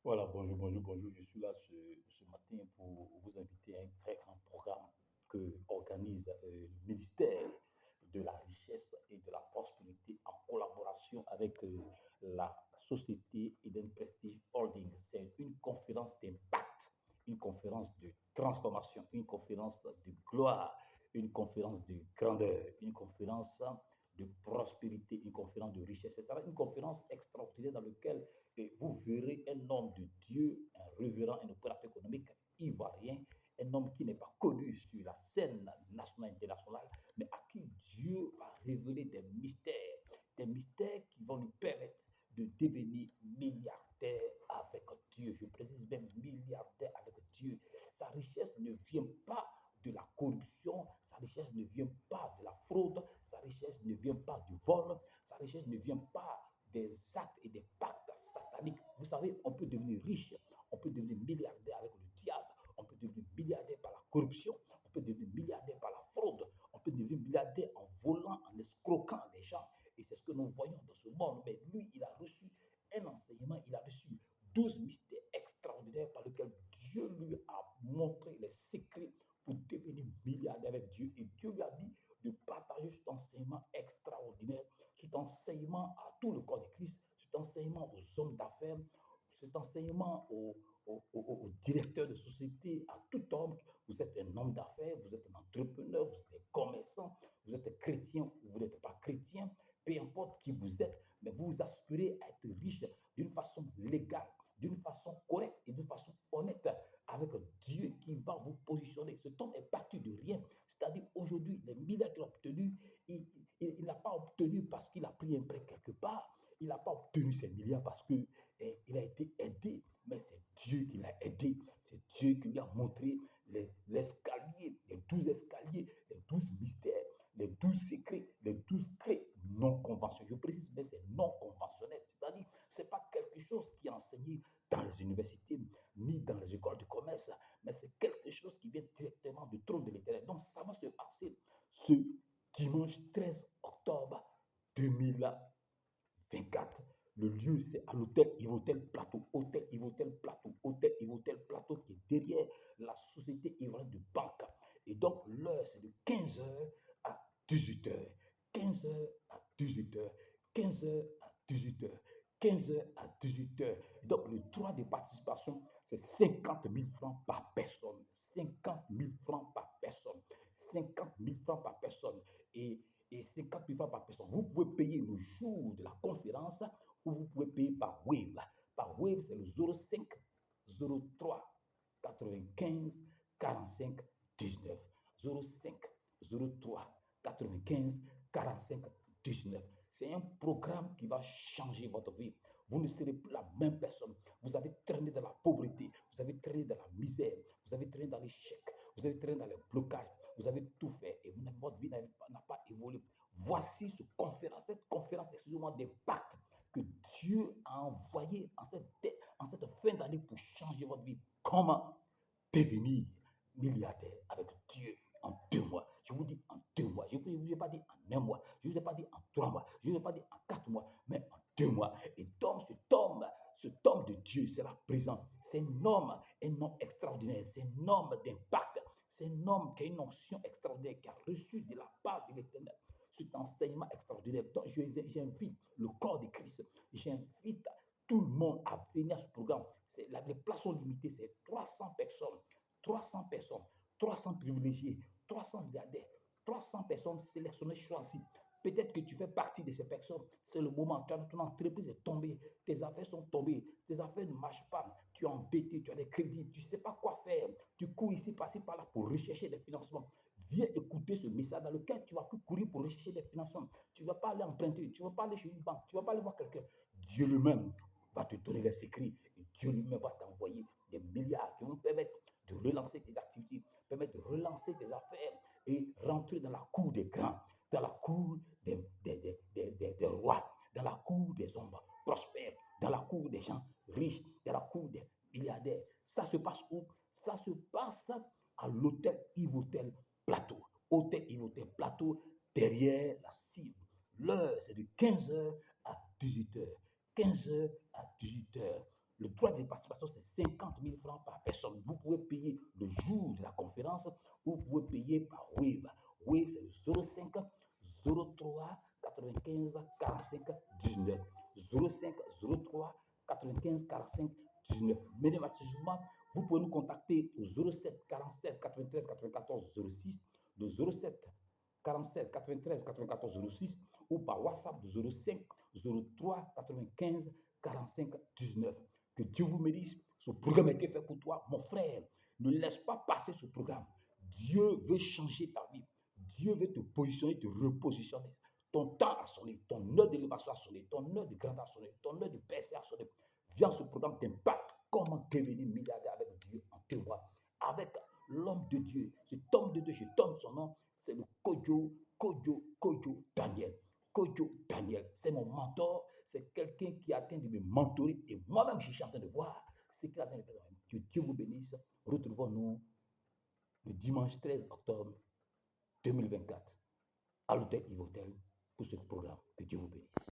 Voilà, bonjour, bonjour, bonjour. Je suis là ce matin pour vous inviter à un très grand programme que organise le ministère de la Richesse et de la Prospérité en collaboration avec la société Eden Prestige Holding. C'est une conférence d'impact, une conférence de transformation, une conférence de gloire, une conférence de grandeur, une conférence de prospérité, une conférence de richesse. Ce sera une conférence extraordinaire dans laquelle vous verrez un homme de Dieu, un révérend, un opérateur économique ivoirien, un homme qui n'est pas connu sur la scène nationale et internationale, mais à qui Dieu va révéler des mystères qui vont lui permettre de devenir milliardaire avec Dieu. Je précise même milliardaire avec Dieu. Sa richesse ne vient pas de la corruption, sa richesse ne vient pas de la fraude, sa richesse ne vient pas du vol, sa richesse ne vient pas des actes et des pactes sataniques. Vous savez, on peut devenir riche, on peut devenir milliardaire avec le diable, on peut devenir milliardaire par la corruption, on peut devenir milliardaire par la fraude, on peut devenir milliardaire en volant, en escroquant les gens. Et c'est ce que nous voyons dans ce monde. Mais lui, il a reçu un enseignement, il a reçu 12 mystères extraordinaires par lesquels Dieu lui a montré les secrets pour devenir milliardaire avec Dieu. Et Dieu lui a dit de partager cet enseignement extraordinaire, cet enseignement à tout le corps de Christ, cet enseignement aux hommes d'affaires, cet enseignement aux directeurs de société, à tout homme. Vous êtes un homme d'affaires, vous êtes un entrepreneur, vous êtes un commerçant, vous êtes chrétien ou vous n'êtes pas chrétien, peu importe qui vous êtes, mais vous aspirez à être riche d'une façon légale, d'une façon correcte et d'une façon honnête, avec Dieu qui va vous positionner. Cet homme est parti de rien. C'est-à-dire aujourd'hui, les milliards qu'il a obtenus, il n'a pas obtenu parce qu'il a pris un prêt quelque part. Il n'a pas obtenu ces milliards parce qu'il a été aidé, mais c'est Dieu qui l'a aidé. C'est Dieu qui lui a montré l'escalier, les 12 escaliers, les 12 mystères, les 12 secrets, les 12 clés non conventionnels. Je précise, mais c'est non conventionnel. C'est-à-dire, ce n'est pas quelque chose qui est enseigné dans les universités ni dans les écoles de commerce, mais c'est quelque chose qui vient directement du trône de l'Éternel. Donc, ça va se passer ce dimanche 13 octobre 2024. Le lieu, c'est à l'hôtel Ivotel Plateau. Hôtel Ivotel Plateau. Hôtel Ivotel Plateau qui est derrière la société ivoirienne de banque. Et donc, l'heure, c'est de 15h à 18h. 15h à 18h. 15h à 18h. 15h à 18h. Donc, le droit de participation, c'est 50 000 francs par personne. 50 000 francs par personne. 50 000 francs par personne. Et 50 000 francs par personne. Vous pouvez payer le jour de la conférence ou vous pouvez payer par Wave. Par Wave, c'est le 05 03 95 45 19. 05 03 95 45 19. C'est un programme qui va changer votre vie. Vous ne serez plus la même personne. Vous avez traîné dans la pauvreté, vous avez traîné dans la misère, vous avez traîné dans l'échec, vous avez traîné dans les blocages, vous avez tout fait et votre vie n'a pas évolué. Voici cette conférence, excusez-moi, d'impact que Dieu a envoyé en cette fin d'année pour changer votre vie. Comment devenir milliardaire avec Dieu en 2 mois. Je vous dis en 2 mois. Je ne vous ai pas dit en un mois. Je ne vous ai pas dit en 3 mois. Je ne vous ai pas dit en 4 mois, mais en 2 mois. Et donc, cet homme de Dieu sera présent. C'est un homme extraordinaire. C'est un homme d'impact. C'est un homme qui a une onction extraordinaire, qui a reçu de la part de l'Éternel cet enseignement extraordinaire. Donc, j'invite le corps de Christ. J'invite tout le monde à venir à ce programme. Les places sont limitées. C'est 300 personnes. 300 personnes, 300 privilégiés, 300 milliardaires, 300 personnes sélectionnées, choisies. Peut-être que tu fais partie de ces personnes. C'est le moment. Ton entreprise est tombée. Tes affaires sont tombées. Tes affaires ne marchent pas. Tu es endetté. Tu as des crédits. Tu ne sais pas quoi faire. Tu cours ici, par-ci, par-là pour rechercher des financements. Viens écouter ce message dans lequel tu vas plus courir pour rechercher des financements. Tu ne vas pas aller emprunter. Tu ne vas pas aller chez une banque. Tu ne vas pas aller voir quelqu'un. Dieu lui-même va te donner les secrets et Dieu lui-même va t'envoyer des milliards qui vont permettre de relancer tes activités, permettre de relancer tes affaires et rentrer dans la cour des grands, dans la cour des rois, dans la cour des hommes prospères, dans la cour des gens riches, dans la cour des milliardaires. Ça se passe où? Ça se passe à l'hôtel Ivotel Plateau. Hôtel Ivotel Plateau, derrière la cible. L'heure, c'est de 15h à 18h. 15h à 18h. Le droit de participation, c'est 50 000 francs par personne. Vous pouvez payer le jour de la conférence ou vous pouvez payer par Wave. Wave, c'est le 05 03 95 45 19. 05 03 95 45 19. Mesdames et messieurs, vous pouvez nous contacter au 07 47 93 94 06, le 07 47 93 94 06 ou par WhatsApp 05 03 95 45 19. Que Dieu vous bénisse. Ce programme a été fait pour toi, mon frère. Ne laisse pas passer ce programme. Dieu veut changer ta vie. Dieu veut te positionner, te repositionner. Ton temps a sonné, ton heure d'élévation a sonné, ton heure de grandeur a sonné, ton heure de percée a sonné. Viens, ce programme t'impacte. Comment devenir milliardaire avec Dieu en témoin. Avec l'homme de Dieu. Cet homme de Dieu, je donne son nom, c'est le Kojo Daniel. Kojo Daniel, c'est mon mentor, c'est quelqu'un qui a atteint de me mentorer et moi-même je suis en train de voir ce qu'il a atteint de faire. Que Dieu vous bénisse. Retrouvons-nous le dimanche 13 octobre 2024 à l'hôtel Yvotel pour ce programme. Que Dieu vous bénisse.